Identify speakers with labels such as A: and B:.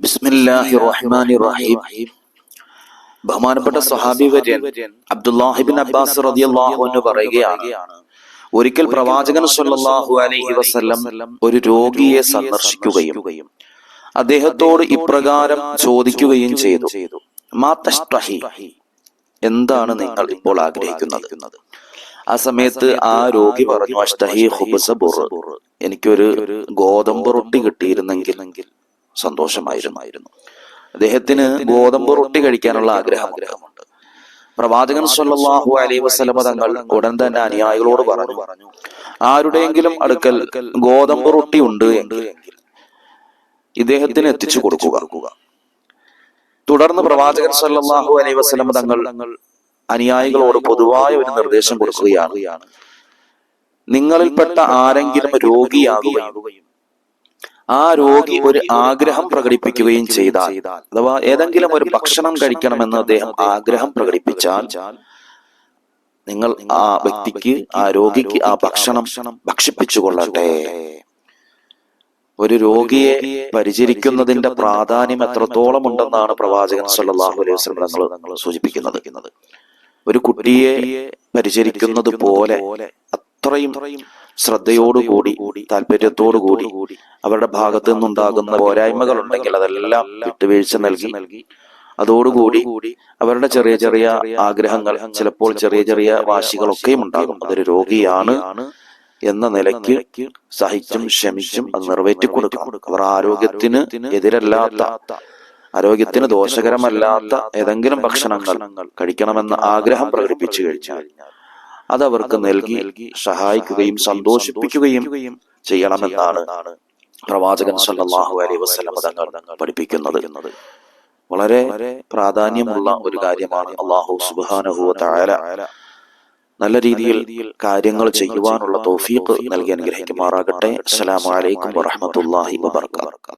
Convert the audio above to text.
A: ബിസ്മില്ലാഹിർ റഹ്മാനിർ റഹീം. ബഹുമാനപ്പെട്ട സ്വഹാബി വര്യൻ അബ്ദുല്ലാഹി ഇബ്നു അബ്ബാസ് റളിയല്ലാഹു അൻഹു പറയുകയാണ്, ഒരിക്കൽ പ്രവാചകൻ സ്വല്ലല്ലാഹു അലൈഹി വസല്ലം ഒരു രോഗിയെ സന്ദർശിക്കുകയും അദ്ദേഹത്തോട് ഇപ്രകാരം ചോദിക്കുകയും ചെയ്തു, മാ തഷ്തഹി, എന്താണ് നിങ്ങൾ ഇപ്പോൾ ആഗ്രഹിക്കുന്നത്? ആ സമയത്ത് ആ രോഗി പറഞ്ഞു, അഷ്തഹി ഖുബ്സ ബുർ, എനിക്കൊരു ഗോതമ്പ് റൊട്ടി കിട്ടിയിരുന്നെങ്കിൽ സന്തോഷമായിരുന്നു. അദ്ദേഹത്തിന് ഗോതമ്പ് റൊട്ടി കഴിക്കാനുള്ള ആഗ്രഹമുണ്ട്. പ്രവാചകൻ സ്വല്ലല്ലാഹു അലൈഹി വസല്ലം തങ്ങൾ ഉടൻ തന്നെ അനുയായികളോട് പറഞ്ഞു, ആരുടെയെങ്കിലും അടുക്കൽ ഗോതമ്പ് റൊട്ടി ഉണ്ട് എങ്കിൽ ഇദ്ദേഹത്തിന് എത്തിച്ചു കൊടുക്കുക. തുടർന്ന് പ്രവാചകൻ സ്വല്ലല്ലാഹു അലൈഹി വസല്ലം തങ്ങൾ അനുയായികളോട് പൊതുവായ ഒരു നിർദ്ദേശം കൊടുക്കുകയാണ്, നിങ്ങളിൽപ്പെട്ട ആരെങ്കിലും രോഗിയാകുകയും ആ രോഗി ഒരു ആഗ്രഹം പ്രകടിപ്പിക്കുകയും ചെയ്താൽ, അഥവാ ഏതെങ്കിലും ഒരു ഭക്ഷണം കഴിക്കണമെന്ന് അദ്ദേഹം ആഗ്രഹം പ്രകടിപ്പിച്ചാൽ, നിങ്ങൾ ആ വ്യക്തിക്ക്, ആ രോഗിക്ക് ആ ഭക്ഷണം ഭക്ഷിപ്പിച്ചു കൊള്ളട്ടെ. ഒരു രോഗിയെ പരിചരിക്കുന്നതിന്റെ പ്രാധാന്യം എത്രത്തോളം ഉണ്ടെന്നാണ് പ്രവാചകൻ സ്വല്ലല്ലാഹു അലൈഹി വസല്ലം തങ്ങൾ സൂചിപ്പിക്കുന്നത്. ഒരു കുട്ടിയെ പരിചരിക്കുന്നത് പോലെ അത്രയും ശ്രദ്ധയോടുകൂടി, താല്പര്യത്തോടുകൂടി, അവരുടെ ഭാഗത്തു നിന്നുണ്ടാകുന്ന പോരായ്മകൾ ഉണ്ടെങ്കിൽ അതെല്ലാം വിട്ടുവീഴ്ച നൽകി, അതോടുകൂടി അവരുടെ ചെറിയ ചെറിയ ആഗ്രഹങ്ങൾ, ചിലപ്പോൾ ചെറിയ ചെറിയ വാശികളൊക്കെയും ഉണ്ടാകും, അതൊരു രോഗിയാണ് എന്ന നിലയ്ക്ക് സഹിച്ചും ക്ഷമിച്ചും അത് നിറവേറ്റി കൊടുക്കണം. അവർ ആരോഗ്യത്തിന് എതിരല്ലാത്ത, ആരോഗ്യത്തിന് ദോഷകരമല്ലാത്ത ഏതെങ്കിലും ഭക്ഷണങ്ങൾ കഴിക്കണമെന്ന ആഗ്രഹം പ്രകടിപ്പിച്ചു കഴിഞ്ഞാൽ അതവർക്ക് നൽകി സഹായിക്കുകയും സന്തോഷിപ്പിക്കുകയും ചെയ്യണമെന്നാണ് പ്രവാചകൻ സ്വല്ലല്ലാഹു അലൈഹി വസല്ലം തങ്ങൾ പഠിപ്പിക്കുന്നത്. വളരെ പ്രാധാന്യമുള്ള ഒരു കാര്യമാണ്. അല്ലാഹു സുബ്ഹാനഹു വ തആല നല്ല രീതിയിൽ കാര്യങ്ങൾ ചെയ്യുവാനുള്ള തൗഫീഖ് നൽകി അനുഗ്രഹിക്കുമാറാകട്ടെ. അസ്സലാമു അലൈക്കും വറഹ്മത്തുള്ളാഹി വബറകാതുഹു.